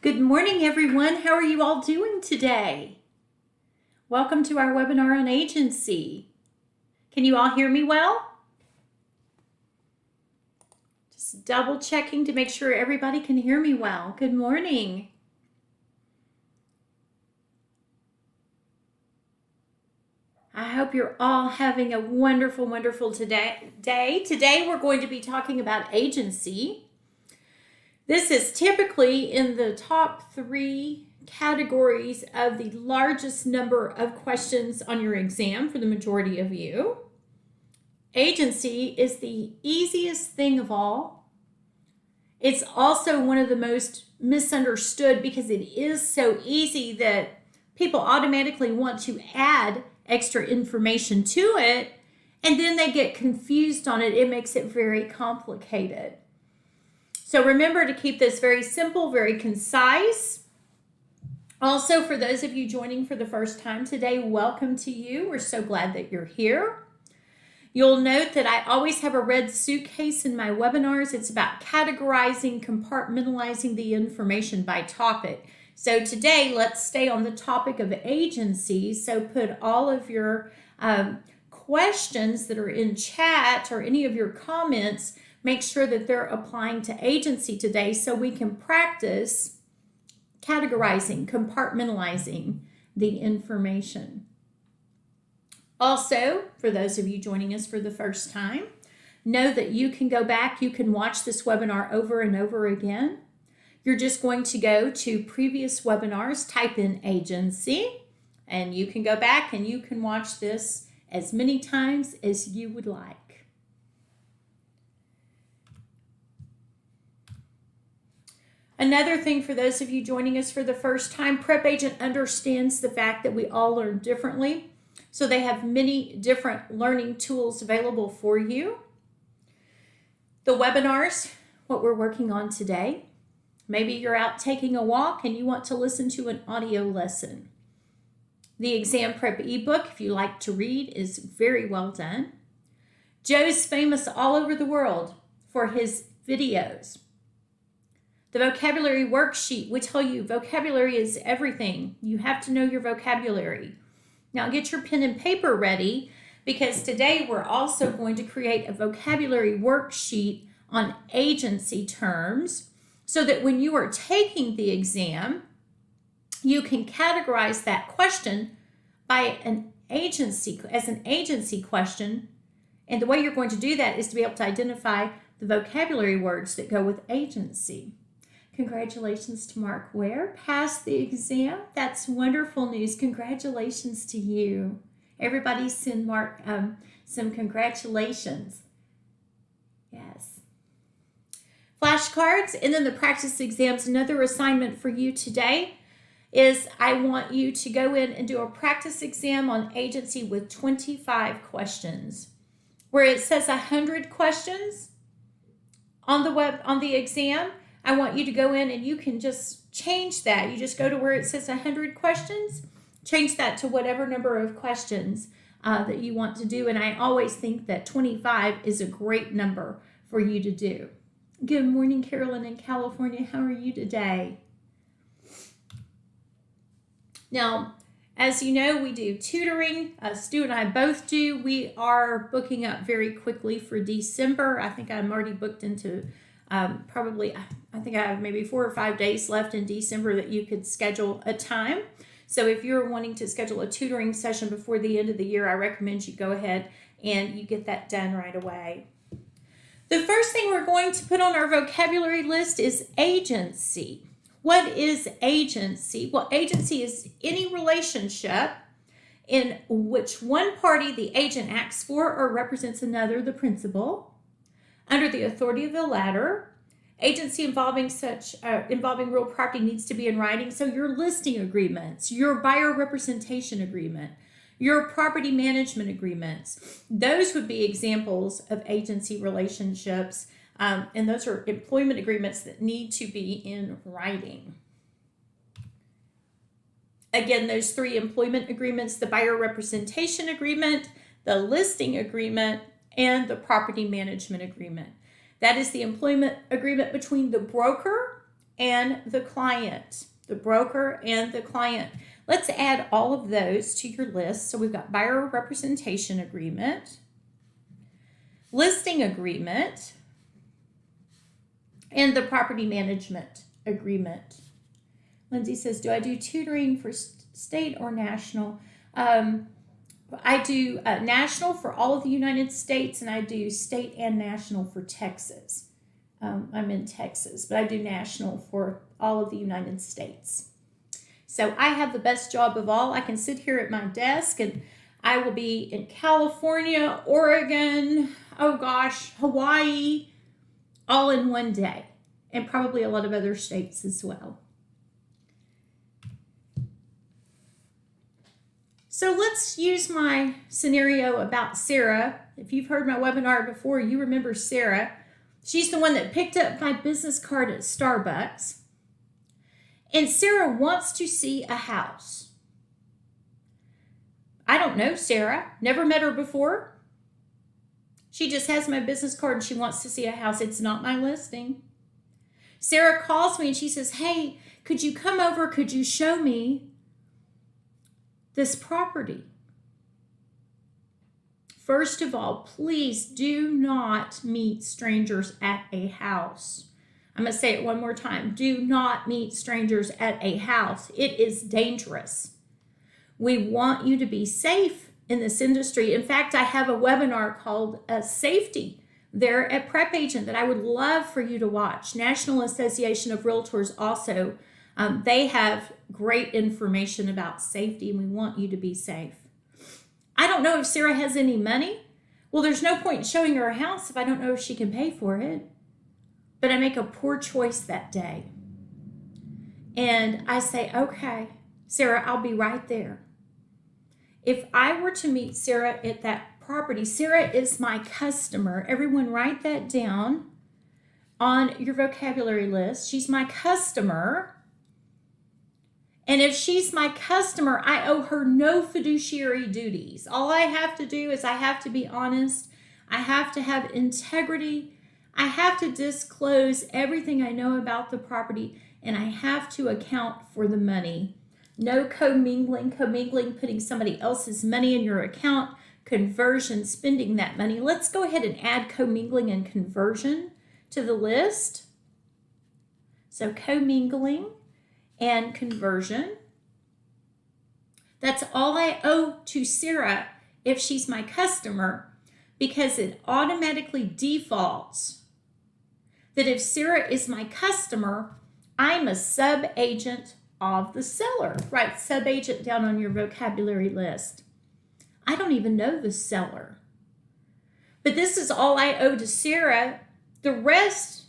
Good morning, everyone. How are you all doing today? Welcome to our webinar on agency. Can you all hear me well? Just double checking to make sure everybody can hear me well. Good morning. I hope you're all having a wonderful, wonderful day. Today we're going to be talking about agency. This is typically in the top 3 categories of the largest number of questions on your exam for the majority of you. Agency is the easiest thing of all. It's also one of the most misunderstood because it is so easy that people automatically want to add extra information to it, and then they get confused on it. It makes it very complicated. So remember to keep this very simple, very concise. Also, for those of you joining for the first time today, welcome to you. We're so glad that you're here. You'll note that I always have a red suitcase in my webinars. It's about categorizing, compartmentalizing the information by topic. So today, let's stay on the topic of agency. So put all of your questions that are in chat or any of your comments, make sure that they're applying to agency today so we can practice categorizing, compartmentalizing the information. Also, for those of you joining us for the first time, know that you can go back, you can watch this webinar over and over again. You're just going to go to previous webinars, type in agency, and you can go back and you can watch this as many times as you would like. Another thing for those of you joining us for the first time, Prep Agent understands the fact that we all learn differently. So they have many different learning tools available for you. The webinars, what we're working on today. Maybe you're out taking a walk and you want to listen to an audio lesson. The exam prep ebook, if you like to read, is very well done. Joe's famous all over the world for his videos. The vocabulary worksheet, we tell you vocabulary is everything. You have to know your vocabulary. Now get your pen and paper ready because today we're also going to create a vocabulary worksheet on agency terms so that when you are taking the exam, you can categorize that question by an agency question. And the way you're going to do that is to be able to identify the vocabulary words that go with agency. Congratulations to Mark Ware, passed the exam. That's wonderful news. Congratulations to you. Everybody send Mark some congratulations. Yes. Flashcards, and then the practice exams. Another assignment for you today is I want you to go in and do a practice exam on agency with 25 questions. Where it says 100 questions on the exam, I want you to go in and you can just change that. You just go to where it says 100 questions, change that to whatever number of questions that you want to do. And I always think that 25 is a great number for you to do. Good morning, Carolyn in California. How are you today? Now, as you know, we do tutoring. Stu and I both do. We are booking up very quickly for December. I think I'm already booked into I think I have maybe 4 or 5 days left in December that you could schedule a time. So if you're wanting to schedule a tutoring session before the end of the year, I recommend you go ahead and you get that done right away. The first thing we're going to put on our vocabulary list is agency. What is agency? Well, agency is any relationship in which one party, the agent, acts for or represents another, the principal, under the authority of the latter. Agency involving real property needs to be in writing. So your listing agreements, your buyer representation agreement, your property management agreements, those would be examples of agency relationships. And those are employment agreements that need to be in writing. Again, those 3 employment agreements, the buyer representation agreement, the listing agreement, and the property management agreement. That is the employment agreement between the broker and the client, the broker and the client. Let's add all of those to your list. So we've got buyer representation agreement, listing agreement, and the property management agreement. Lindsay says, do I do tutoring for state or national? I do national for all of the United States, and I do state and national for Texas. I'm in Texas, but I do national for all of the United States. So I have the best job of all. I can sit here at my desk and I will be in California, Oregon, Hawaii, all in one day, and probably a lot of other states as well. So let's use my scenario about Sarah. If you've heard my webinar before, you remember Sarah. She's the one that picked up my business card at Starbucks. And Sarah wants to see a house. I don't know Sarah, never met her before. She just has my business card and she wants to see a house. It's not my listing. Sarah calls me and she says, hey, could you come over? Could you show me this property? First of all, please do not meet strangers at a house. I'm going to say it one more time. Do not meet strangers at a house. It is dangerous. We want you to be safe in this industry. In fact, I have a webinar called Safety there at Prep Agent that I would love for you to watch. National Association of Realtors also, they have great information about safety, and we want you to be safe. I don't know if Sarah has any money. Well, there's no point in showing her a house if I don't know if she can pay for it. But I make a poor choice that day. And I say, okay, Sarah, I'll be right there. If I were to meet Sarah at that property, Sarah is my customer. Everyone write that down on your vocabulary list. She's my customer. And if she's my customer, I owe her no fiduciary duties. All I have to do is I have to be honest. I have to have integrity. I have to disclose everything I know about the property, and I have to account for the money. No commingling, putting somebody else's money in your account, conversion, spending that money. Let's go ahead and add commingling and conversion to the list. So commingling and conversion. That's all I owe to Sarah if she's my customer, because it automatically defaults that if Sarah is my customer, I'm a sub-agent of the seller. Write sub-agent down on your vocabulary list. I don't even know the seller. But this is all I owe to Sarah. The rest,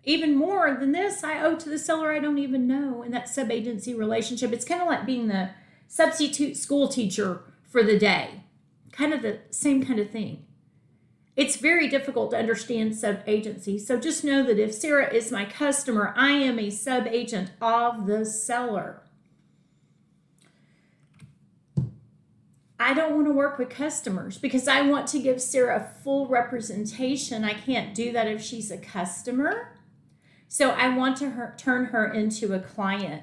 even more than this, I owe to the seller I don't even know in that sub-agency relationship. It's kind of like being the substitute school teacher for the day. Kind of the same kind of thing. It's very difficult to understand sub-agency. So just know that if Sarah is my customer, I am a sub-agent of the seller. I don't want to work with customers because I want to give Sarah full representation. I can't do that if she's a customer. So I want to turn her into a client.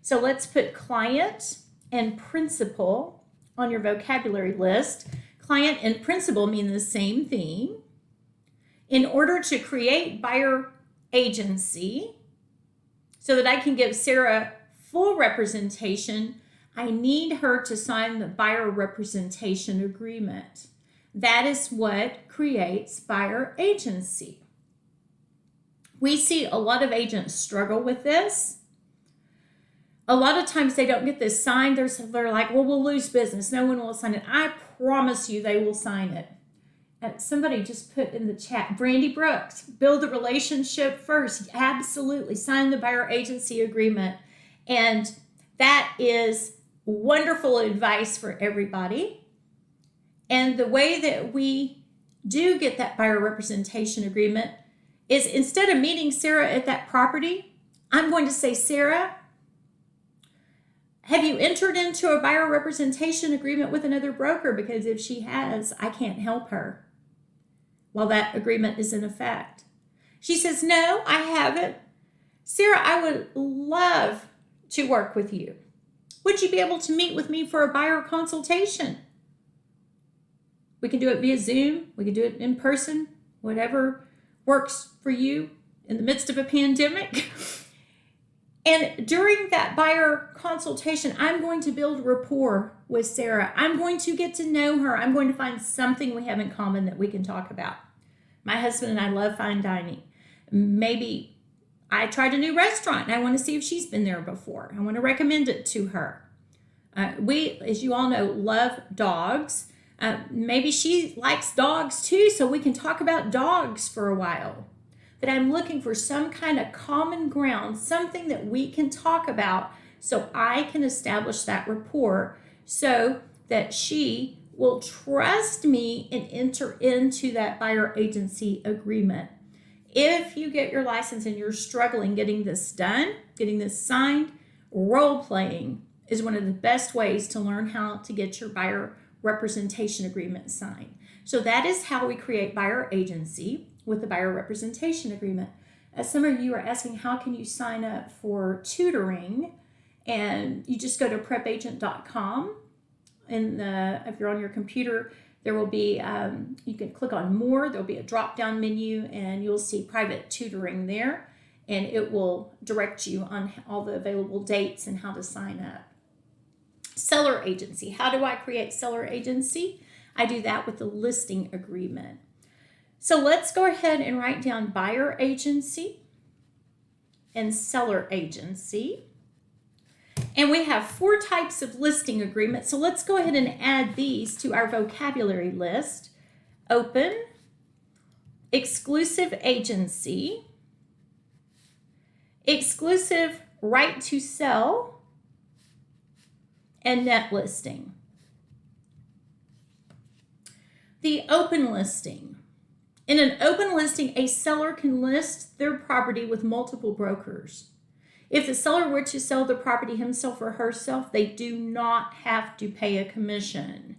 So let's put client and principal on your vocabulary list. Client and principal mean the same thing. In order to create buyer agency so that I can give Sarah full representation, I need her to sign the buyer representation agreement. That is what creates buyer agency. We see a lot of agents struggle with this. A lot of times they don't get this signed. They're like, well, we'll lose business. No one will sign it. I promise you they will sign it. Somebody just put in the chat, Brandy Brooks, build the relationship first. Absolutely. Sign the buyer agency agreement. And that is wonderful advice for everybody. And the way that we do get that buyer representation agreement is instead of meeting Sarah at that property, I'm going to say, Sarah, have you entered into a buyer representation agreement with another broker? Because if she has, I can't help her while that agreement is in effect. She says, no, I haven't. Sarah, I would love to work with you. Would you be able to meet with me for a buyer consultation? We can do it via Zoom. We can do it in person, whatever works for you in the midst of a pandemic. And during that buyer consultation, I'm going to build rapport with Sarah. I'm going to get to know her. I'm going to find something we have in common that we can talk about. My husband and I love fine dining. Maybe I tried a new restaurant and I want to see if she's been there before. I want to recommend it to her. We, as you all know, love dogs. Maybe she likes dogs too, so we can talk about dogs for a while. But I'm looking for some kind of common ground, something that we can talk about so I can establish that rapport so that she will trust me and enter into that buyer agency agreement. If you get your license and you're struggling getting this done, getting this signed, role playing is one of the best ways to learn how to get your buyer representation agreement signed. So that is how we create buyer agency with the buyer representation agreement. As some of you are asking, how can you sign up for tutoring? And you just go to prepagent.com, and if you're on your computer, there will be, you can click on more, there'll be a drop-down menu, and you'll see private tutoring there, and it will direct you on all the available dates and how to sign up. Seller agency. How do I create seller agency? I do that with the listing agreement. So let's go ahead and write down buyer agency and seller agency. And we have 4 types of listing agreements. So let's go ahead and add these to our vocabulary list. Open, exclusive agency, exclusive right to sell, and net listing. The open listing. In an open listing, a seller can list their property with multiple brokers. If the seller were to sell the property himself or herself, they do not have to pay a commission.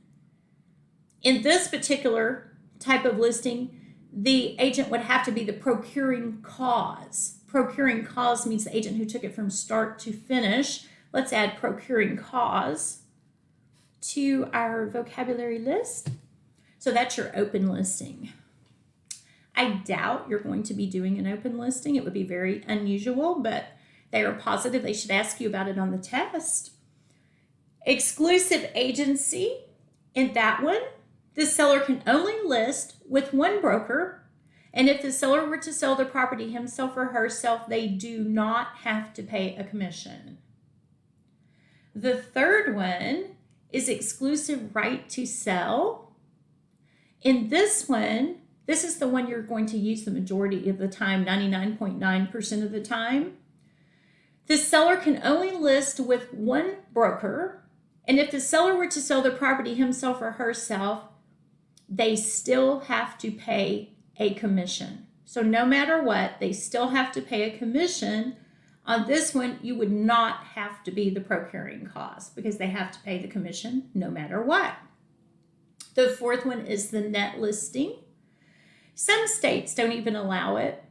In this particular type of listing, the agent would have to be the procuring cause. Procuring cause means the agent who took it from start to finish. Let's add procuring cause to our vocabulary list. So that's your open listing. I doubt you're going to be doing an open listing. It would be very unusual, but they are positive they should ask you about it on the test. Exclusive agency. In that one, the seller can only list with one broker, and if the seller were to sell the property himself or herself, they do not have to pay a commission. The third one is exclusive right to sell. In this one, this is the one you're going to use the majority of the time, 99.9% of the time. The seller can only list with one broker, and if the seller were to sell the property himself or herself, they still have to pay a commission. So no matter what, they still have to pay a commission. On this one, you would not have to be the procuring cause because they have to pay the commission no matter what. The fourth one is the net listing. Some states don't even allow it.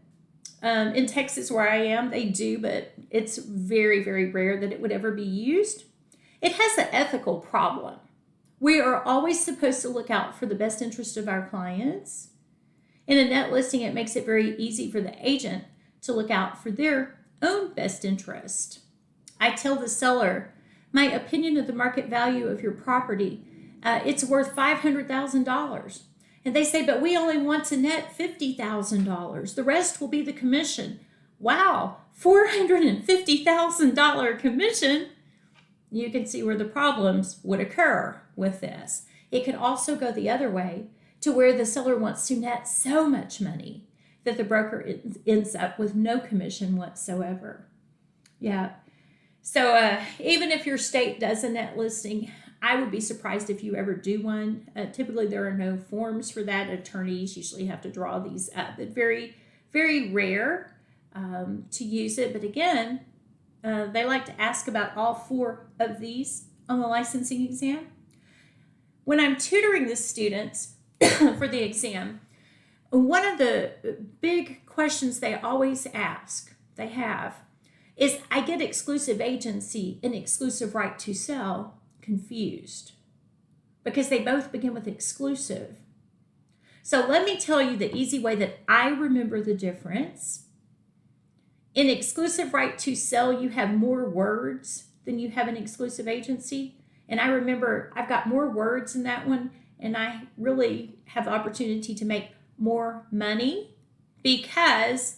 In Texas, where I am, they do, but it's very, very rare that it would ever be used. It has an ethical problem. We are always supposed to look out for the best interest of our clients. In a net listing, it makes it very easy for the agent to look out for their own best interest. I tell the seller, my opinion of the market value of your property, it's worth $500,000. And they say, but we only want to net $50,000. The rest will be the commission. Wow, $450,000 commission. You can see where the problems would occur with this. It could also go the other way to where the seller wants to net so much money that the broker ends up with no commission whatsoever. Yeah. So even if your state does a net listing, I would be surprised if you ever do one. Typically, there are no forms for that. Attorneys usually have to draw these up. It's very, very rare to use it. But again, they like to ask about all 4 of these on the licensing exam. When I'm tutoring the students for the exam, one of the big questions they always ask, they have, is I get exclusive agency and exclusive right to sell confused because they both begin with exclusive. So let me tell you the easy way that I remember the difference. In exclusive right to sell, you have more words than you have an exclusive agency. And I remember I've got more words in that one, and I really have the opportunity to make more money because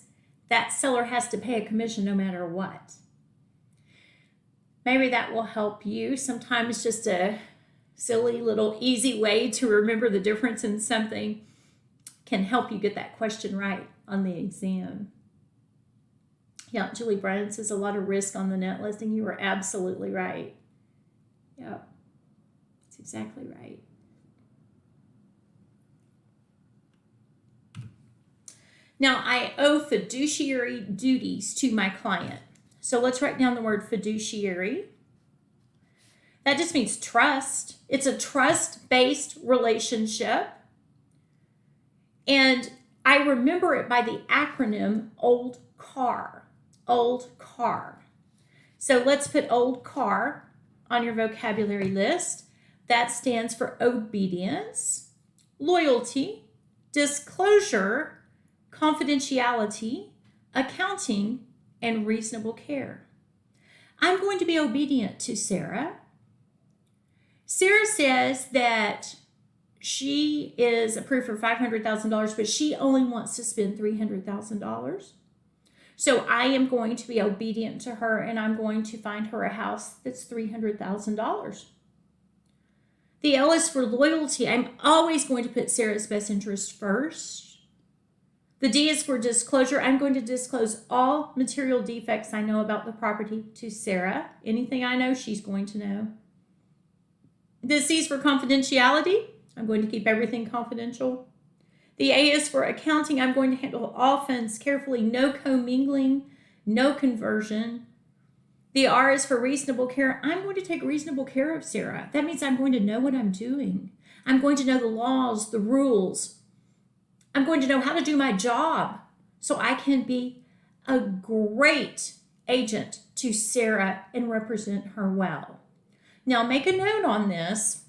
that seller has to pay a commission no matter what. Maybe that will help you. Sometimes just a silly little easy way to remember the difference in something can help you get that question right on the exam. Yeah, Julie Bryan says a lot of risk on the net listing. You were absolutely right. Yeah, that's exactly right. Now, I owe fiduciary duties to my client. So let's write down the word fiduciary. That just means trust. It's a trust-based relationship. And I remember it by the acronym OLD CAR. OLD CAR. So let's put OLD CAR on your vocabulary list. That stands for obedience, loyalty, disclosure, confidentiality, accounting, and reasonable care. I'm going to be obedient to Sarah. Sarah says that she is approved for $500,000, but she only wants to spend $300,000. So I am going to be obedient to her, and I'm going to find her a house that's $300,000. The L is for loyalty. I'm always going to put Sarah's best interest first. The D is for disclosure. I'm going to disclose all material defects I know about the property to Sarah. Anything I know, she's going to know. The C is for confidentiality. I'm going to keep everything confidential. The A is for accounting. I'm going to handle all funds carefully. No commingling, no conversion. The R is for reasonable care. I'm going to take reasonable care of Sarah. That means I'm going to know what I'm doing. I'm going to know the laws, the rules. I'm going to know how to do my job so I can be a great agent to Sarah and represent her well. Now, make a note on this.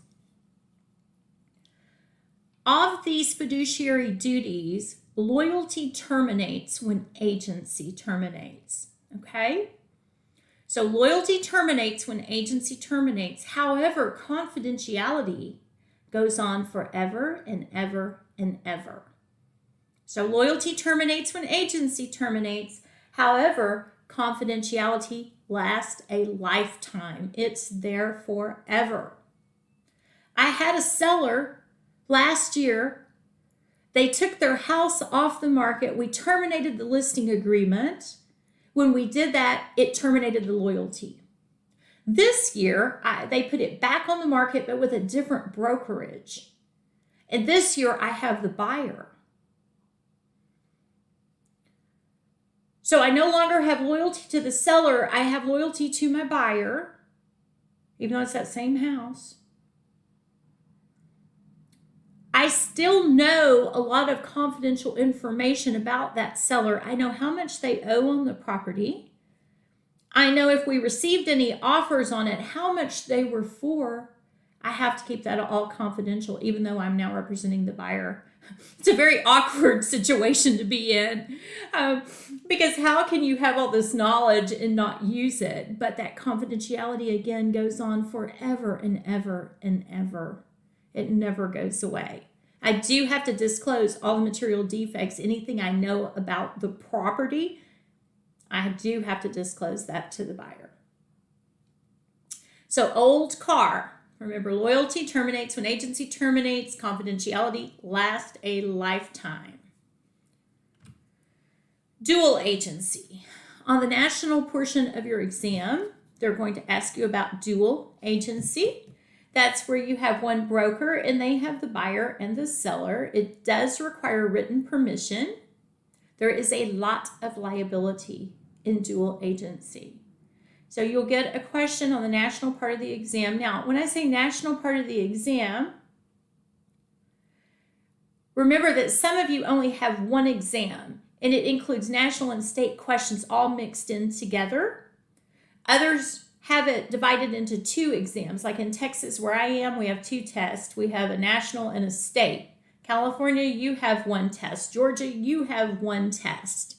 Of these fiduciary duties, loyalty terminates when agency terminates. Okay? So loyalty terminates when agency terminates. However, confidentiality goes on forever and ever and ever. So loyalty terminates when agency terminates. However, confidentiality lasts a lifetime. It's there forever. I had a seller last year. They took their house off the market. We terminated the listing agreement. When we did that, it terminated the loyalty. This year, they put it back on the market, but with a different brokerage. And this year, I have the buyer. So I no longer have loyalty to the seller. I have loyalty to my buyer, even though it's that same house. I still know a lot of confidential information about that seller. I know how much they owe on the property. I know if we received any offers on it, how much they were for. I have to keep that all confidential, even though I'm now representing the buyer. It's a very awkward situation to be in because how can you have all this knowledge and not use it? But that confidentiality, again, goes on forever and ever and ever. It never goes away. I do have to disclose all the material defects, anything I know about the property. I do have to disclose that to the buyer. So old car. Remember, loyalty terminates when agency terminates. Confidentiality lasts a lifetime. Dual agency. On the national portion of your exam, they're going to ask you about dual agency. That's where you have one broker and they have the buyer and the seller. It does require written permission. There is a lot of liability in dual agency. So you'll get a question on the national part of the exam. Now, when I say national part of the exam, remember that some of you only have one exam. and it includes national and state questions all mixed in together. Others have it divided into 2 exams. Like in Texas, where I am, we have 2 tests. We have a national and a state. California, you have 1 test. Georgia, you have 1 test.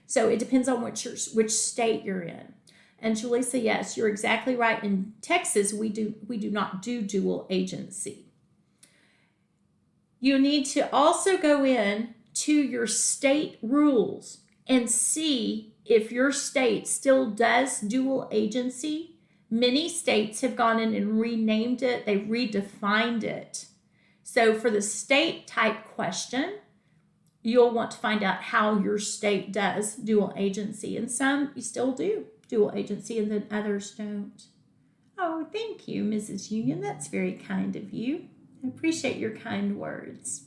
So it depends on which state you're in. And Julissa, yes, you're exactly right. In Texas, we do not do dual agency. You need to also go in to your state rules and see if your state still does dual agency. Many states have gone in and renamed it. They've redefined it. So for the state type question, you'll want to find out how your state does dual agency. And some you still do dual agency and then others don't. Oh, thank you, Mrs. Union. That's very kind of you. I appreciate your kind words.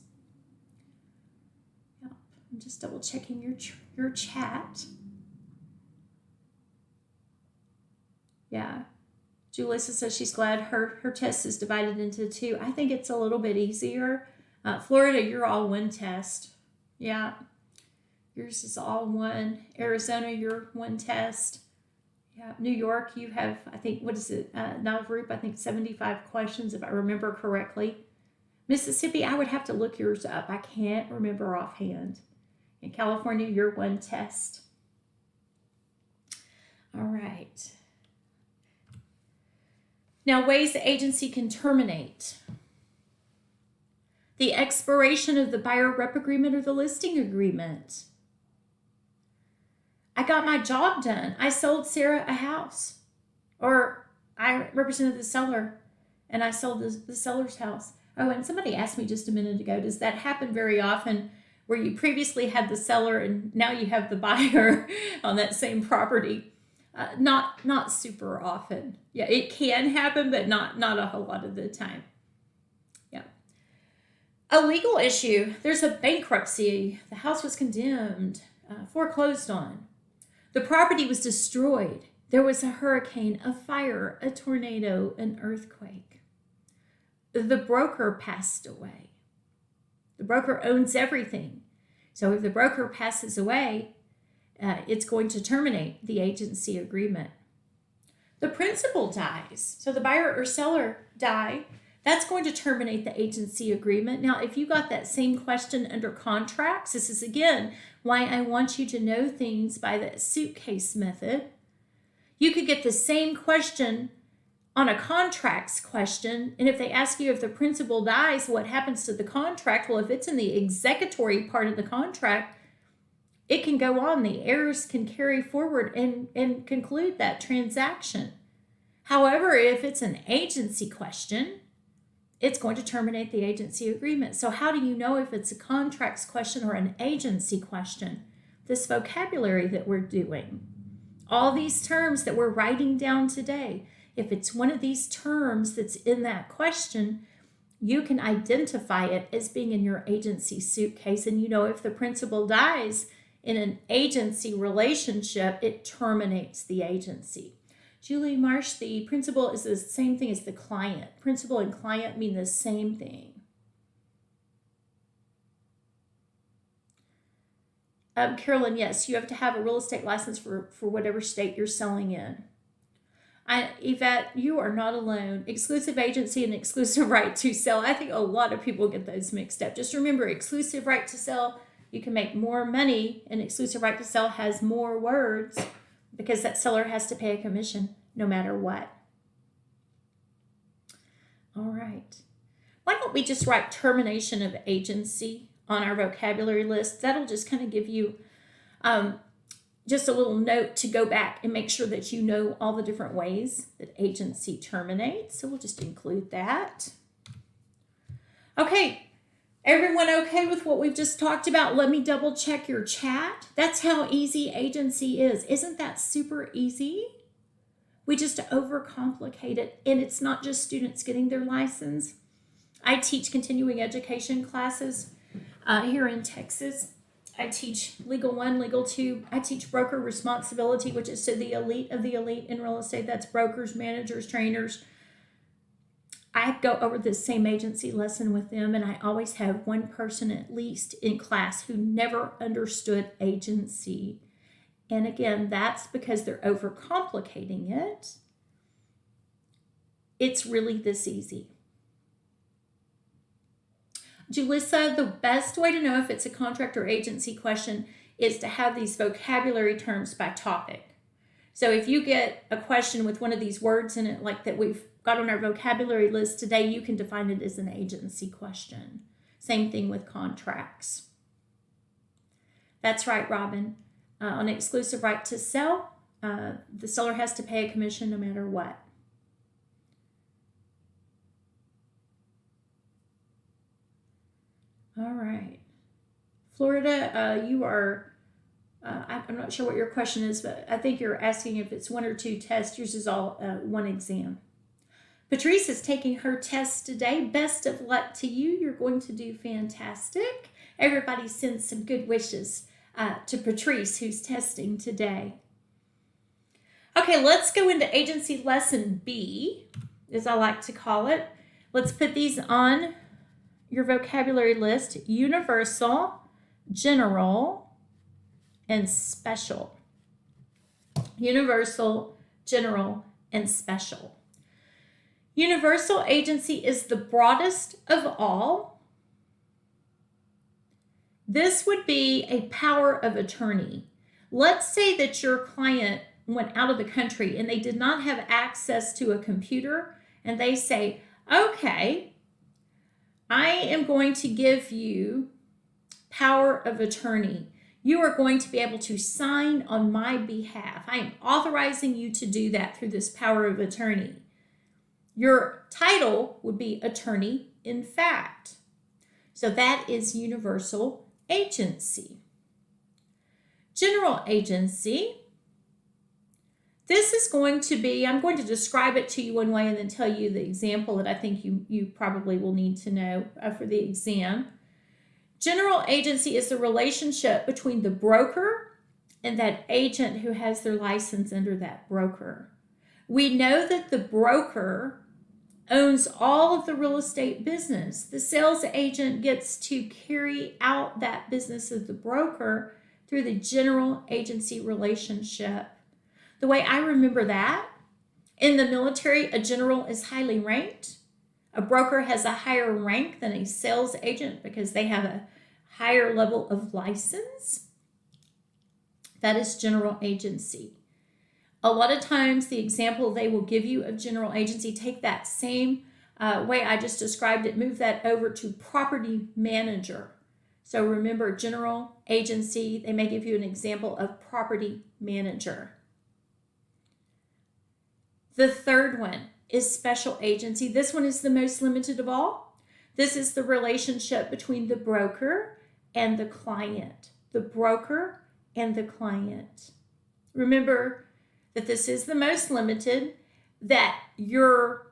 Yep. I'm just double checking your chat. Yeah. Julissa says she's glad her test is divided into 2. I think it's a little bit easier. Florida, you're all 1 test. Yeah. Yours is all 1. Arizona, you're 1 test. Yeah. New York, you have, I think, what is it? Navarrete, I think 75 questions, if I remember correctly. Mississippi, I would have to look yours up. I can't remember offhand. In California, you're 1 test. All right. Now, ways the agency can terminate. The expiration of the buyer rep agreement or the listing agreement. I got my job done. I sold Sarah a house. Or I represented the seller and I sold the seller's house. Oh, and somebody asked me just a minute ago, does that happen very often where you previously had the seller and now you have the buyer on that same property? Not super often. Yeah, it can happen, but not a whole lot of the time. Yeah. A legal issue. There's a bankruptcy. The house was condemned, foreclosed on. The property was destroyed. There was a hurricane, a fire, a tornado, an earthquake. The broker passed away. The broker owns everything. So if the broker passes away, it's going to terminate the agency agreement. The principal dies. So the buyer or seller die. That's going to terminate the agency agreement. Now, if you got that same question under contracts, this is again why I want you to know things by the suitcase method. You could get the same question on a contracts question, and if they ask you if the principal dies, what happens to the contract? Well, if it's in the executory part of the contract, it can go on. The heirs can carry forward and conclude that transaction. However, if it's an agency question, it's going to terminate the agency agreement. So how do you know if it's a contracts question or an agency question? This vocabulary that we're doing, all these terms that we're writing down today, if it's one of these terms that's in that question, you can identify it as being in your agency suitcase. And you know, if the principal dies in an agency relationship, it terminates the agency. Julie Marsh, the principal is the same thing as the client. Principal and client mean the same thing. Carolyn, yes, you have to have a real estate license for whatever state you're selling in. Yvette, you are not alone. Exclusive agency and exclusive right to sell. I think a lot of people get those mixed up. Just remember, exclusive right to sell, you can make more money, and exclusive right to sell has more words because that seller has to pay a commission no matter what. All right. Why don't we just write termination of agency on our vocabulary list? That'll just kind of give you just a little note to go back and make sure that you know all the different ways that agency terminates. So we'll just include that. Okay, everyone okay with what we've just talked about? Let me double check your chat. That's how easy agency is. Isn't that super easy? We just overcomplicate it, and it's not just students getting their license. I teach continuing education classes here in Texas. I teach Legal 1, Legal 2. I teach broker responsibility, which is to the elite of the elite in real estate. That's brokers, managers, trainers, I go over the same agency lesson with them, and I always have one person at least in class who never understood agency. And again, that's because they're overcomplicating it. It's really this easy. Julissa, the best way to know if it's a contract or agency question is to have these vocabulary terms by topic. So if you get a question with one of these words in it, like that we've got on our vocabulary list today, you can define it as an agency question. Same thing with contracts. That's right, Robin. On exclusive right to sell, the seller has to pay a commission no matter what. All right. Florida, you are, I'm not sure what your question is, but I think you're asking if it's 1 or 2 tests. Yours is all one exam. Patrice is taking her test today. Best of luck to you. You're going to do fantastic. Everybody sends some good wishes to Patrice, who's testing today. Okay, let's go into agency lesson B, as I like to call it. Let's put these on your vocabulary list: universal, general, and special. Universal, general, and special. Universal agency is the broadest of all. This would be a power of attorney. Let's say that your client went out of the country and they did not have access to a computer, and they say, okay, I am going to give you power of attorney. You are going to be able to sign on my behalf. I am authorizing you to do that through this power of attorney. Your title would be attorney in fact. So that is universal agency. General agency. This is going to be, I'm going to describe it to you one way and then tell you the example that I think you probably will need to know for the exam. General agency is the relationship between the broker and that agent who has their license under that broker. We know that the broker owns all of the real estate business. The sales agent gets to carry out that business of the broker through the general agency relationship. The way I remember that, in the military, a general is highly ranked. A broker has a higher rank than a sales agent because they have a higher level of license. That is general agency. A lot of times, the example they will give you of general agency, take that same way I just described it, move that over to property manager. So remember, general agency, they may give you an example of property manager. The third one is special agency. This one is the most limited of all. This is the relationship between the broker and the client. The broker and the client. Remember that this is the most limited, that your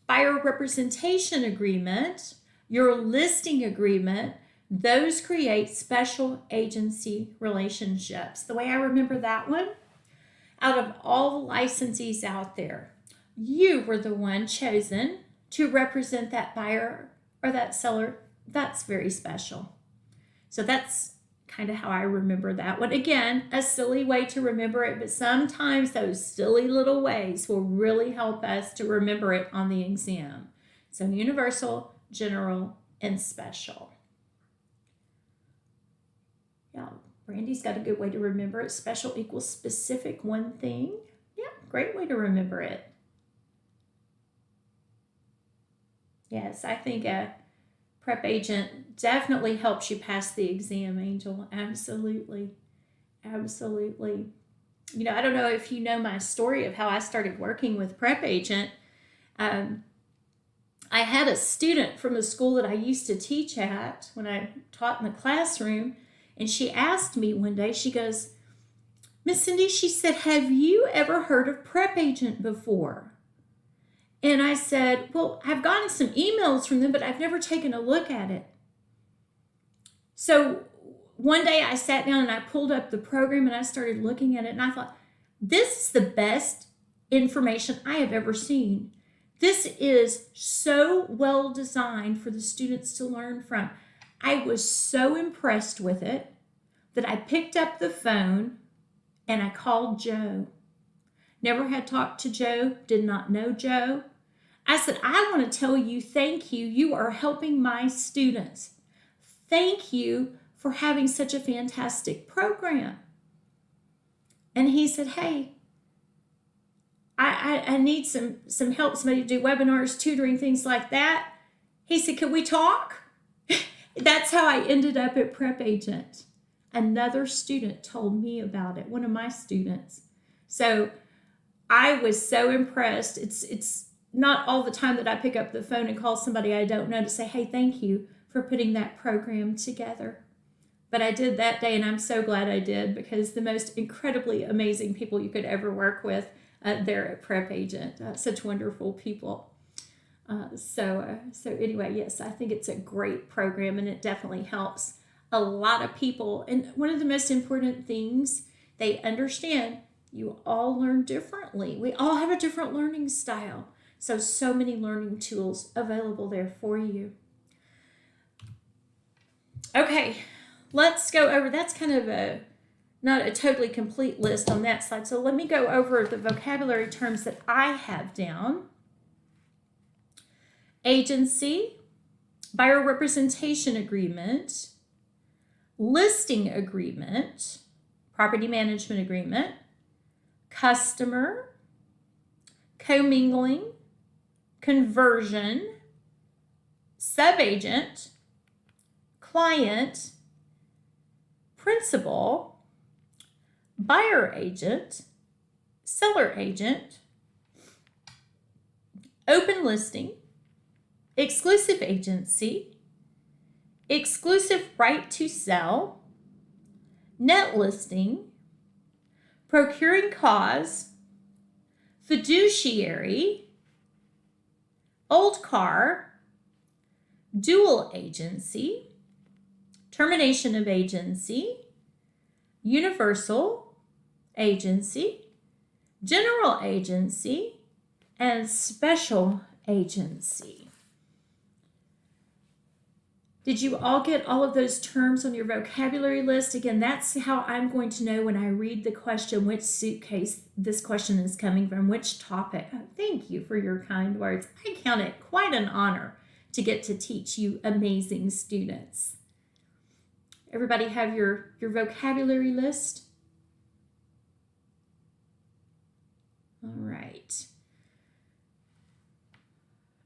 buyer representation agreement, your listing agreement, those create special agency relationships. The way I remember that one, out of all the licensees out there, you were the one chosen to represent that buyer or that seller. That's very special. So that's kind of how I remember that one. Again, a silly way to remember it, but sometimes those silly little ways will really help us to remember it on the exam. So universal, general, and special. Yeah, Brandy's got a good way to remember it. Special equals specific one thing. Yeah, great way to remember it. Yes, I think a prep agent definitely helps you pass the exam, Angel. Absolutely. Absolutely. You know, I don't know if you know my story of how I started working with prep agent. I had a student from a school that I used to teach at when I taught in the classroom, and she asked me one day, she goes, Miss Cindy, she said, have you ever heard of prep agent before? And I said, well, I've gotten some emails from them, but I've never taken a look at it. So one day I sat down and I pulled up the program and I started looking at it, and I thought, this is the best information I have ever seen. This is so well designed for the students to learn from. I was so impressed with it that I picked up the phone and I called Joe. Never had talked to Joe, did not know Joe. I said, I want to tell you thank you. You are helping my students. Thank you for having such a fantastic program. And he said, hey, I need some help, somebody to do webinars, tutoring, things like that. He said, can we talk? That's how I ended up at Prep Agent. Another student told me about it, one of my students. So I was so impressed. It's not all the time that I pick up the phone and call somebody I don't know to say, hey, thank you for putting that program together. But I did that day, and I'm so glad I did, because the most incredibly amazing people you could ever work with there at Prep Agent. Such wonderful people. So anyway, yes, I think it's a great program, and it definitely helps a lot of people. And one of the most important things, they understand you all learn differently. We all have a different learning style. So many learning tools available there for you. Okay, let's go over, that's kind of not a totally complete list on that slide. So let me go over the vocabulary terms that I have down. Agency, buyer representation agreement, listing agreement, property management agreement, customer, commingling, conversion, subagent, client, principal, buyer agent, seller agent, open listing, exclusive agency, exclusive right to sell, net listing, procuring cause, fiduciary, old car, dual agency, termination of agency, universal agency, general agency, and special agency. Did you all get all of those terms on your vocabulary list? Again, that's how I'm going to know when I read the question which suitcase this question is coming from, which topic. Oh, thank you for your kind words. I count it quite an honor to get to teach you amazing students. Everybody have your vocabulary list? All right.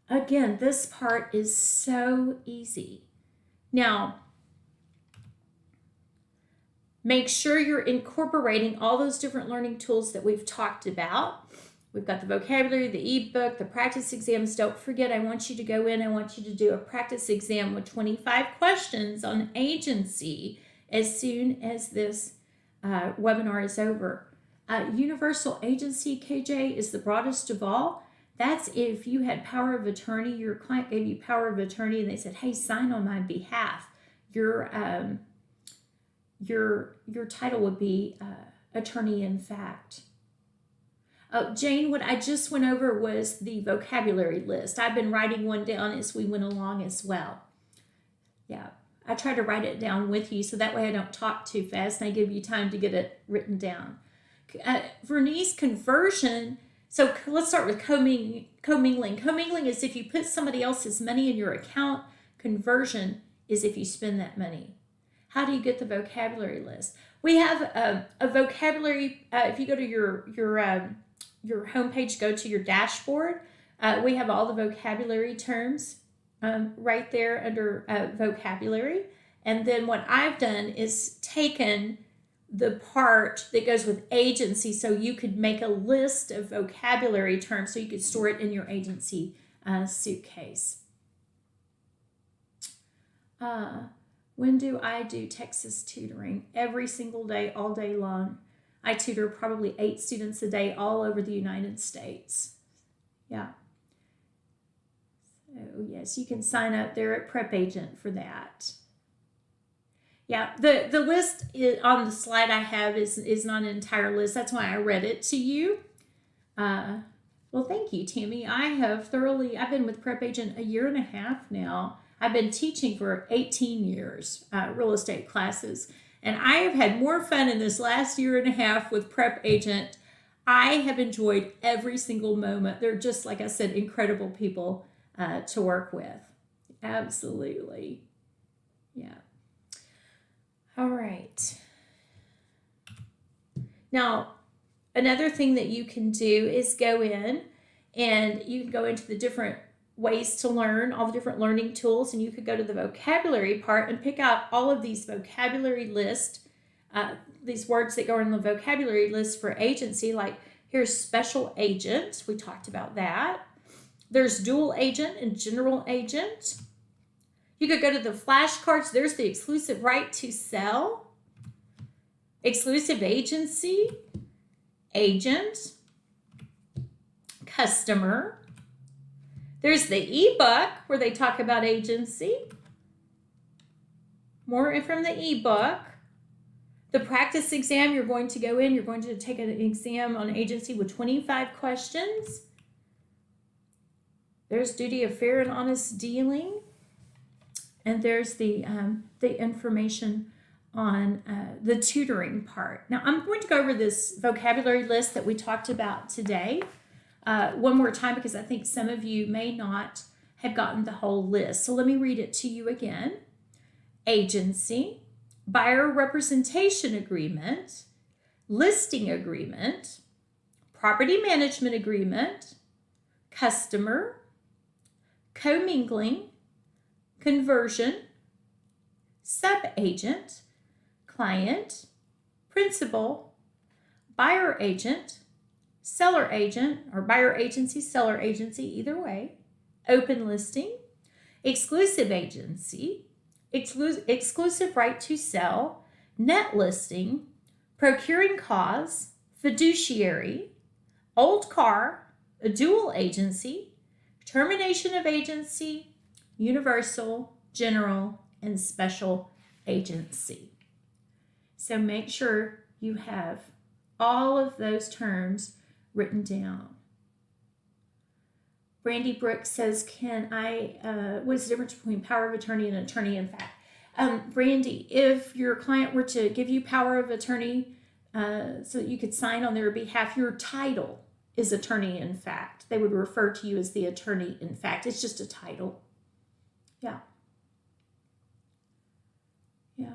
Again, this part is so easy. Now, make sure you're incorporating all those different learning tools that we've talked about. We've got the vocabulary, the ebook, the practice exams. Don't forget, I want you to go in. I want you to do a practice exam with 25 questions on agency as soon as this webinar is over. Universal agency, KJ, is the broadest of all. That's if you had power of attorney, your client gave you power of attorney and they said, hey, sign on my behalf. Your title would be attorney in fact. Jane, what I just went over was the vocabulary list. I've been writing one down as we went along as well. Yeah, I try to write it down with you so that way I don't talk too fast and I give you time to get it written down. Vernice, conversion. So let's start with commingling. Commingling is if you put somebody else's money in your account. Conversion is if you spend that money. How do you get the vocabulary list? We have a vocabulary. If you go to your homepage, go to your dashboard. We have all the vocabulary terms right there under vocabulary. And then what I've done is taken the part that goes with agency, so you could make a list of vocabulary terms so you could store it in your agency suitcase. When do I do Texas tutoring? Every single day, all day long. I tutor probably 8 students a day all over the United States. Yeah. So yes, you can sign up there at Prep Agent for that. Yeah, the list on the slide I have is not an entire list. That's why I read it to you. Well, thank you, Tammy. I've been with Prep Agent a year and a half now. I've been teaching for 18 years, real estate classes, and I have had more fun in this last year and a half with Prep Agent. I have enjoyed every single moment. They're just, like I said, incredible people to work with. Absolutely. Yeah. All right. Now, another thing that you can do is go in and you can go into the different ways to learn, all the different learning tools, and you could go to the vocabulary part and pick out all of these vocabulary lists, these words that go in the vocabulary list for agency, like here's special agent. We talked about that. There's dual agent and general agent. You could go to the flashcards. There's the exclusive right to sell, exclusive agency, agent, customer. There's the ebook where they talk about agency. More from the ebook. The practice exam, you're going to go in, you're going to take an exam on agency with 25 questions. There's duty of fair and honest dealing. And there's the information on the tutoring part. Now, I'm going to go over this vocabulary list that we talked about today one more time because I think some of you may not have gotten the whole list. So let me read it to you again. Agency, buyer representation agreement, listing agreement, property management agreement, customer, commingling, conversion, sub-agent, client, principal, buyer agent, seller agent, or buyer agency, seller agency, either way, open listing, exclusive agency, exclusive right to sell, net listing, procuring cause, fiduciary, old car, a dual agency, termination of agency, universal, general, and special agency. So make sure you have all of those terms written down. Brandy Brooks says, what's the difference between power of attorney and attorney in fact? Brandy, if your client were to give you power of attorney so that you could sign on their behalf, your title is attorney in fact. They would refer to you as the attorney in fact. It's just a title. Yeah. Yeah.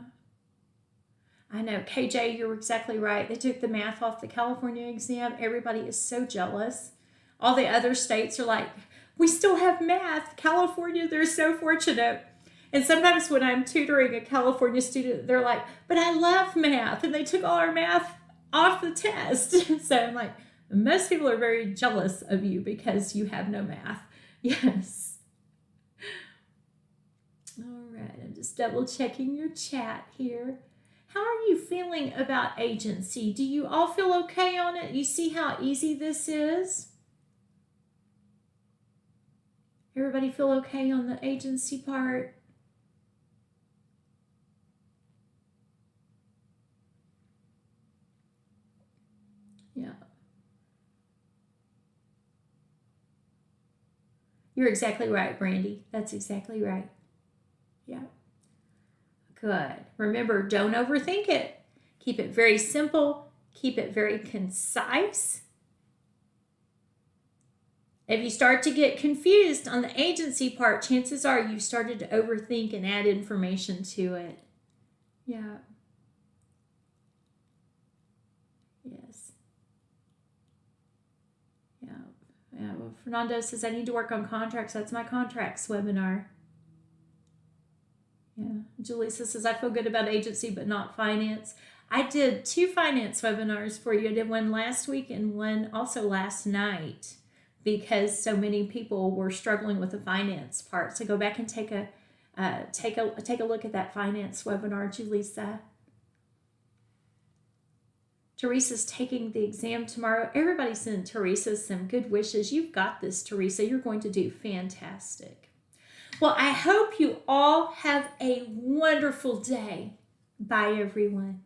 I know, KJ, you're exactly right. They took the math off the California exam. Everybody is so jealous. All the other states are like, we still have math. California, they're so fortunate. And sometimes when I'm tutoring a California student, they're like, but I love math. And they took all our math off the test. So I'm like, most people are very jealous of you because you have no math. Yes. All right, I'm just double checking your chat here. How are you feeling about agency? Do you all feel okay on it? You see how easy this is? Everybody feel okay on the agency part? Yeah. You're exactly right, Brandy. That's exactly right. Yeah. Good. Remember, don't overthink it. Keep it very simple. Keep it very concise. If you start to get confused on the agency part, chances are you started to overthink and add information to it. Yeah. Yes. Yeah. Yeah. Well, Fernando says, I need to work on contracts. That's my contracts webinar. Yeah. Julie says, I feel good about agency, but not finance. I did 2 finance webinars for you. I did one last week and one also last night because so many people were struggling with the finance part. So go back and take a look at that finance webinar, Julissa. Teresa's taking the exam tomorrow. Everybody send Teresa some good wishes. You've got this, Teresa. You're going to do fantastic. Well, I hope you all have a wonderful day. Bye, everyone.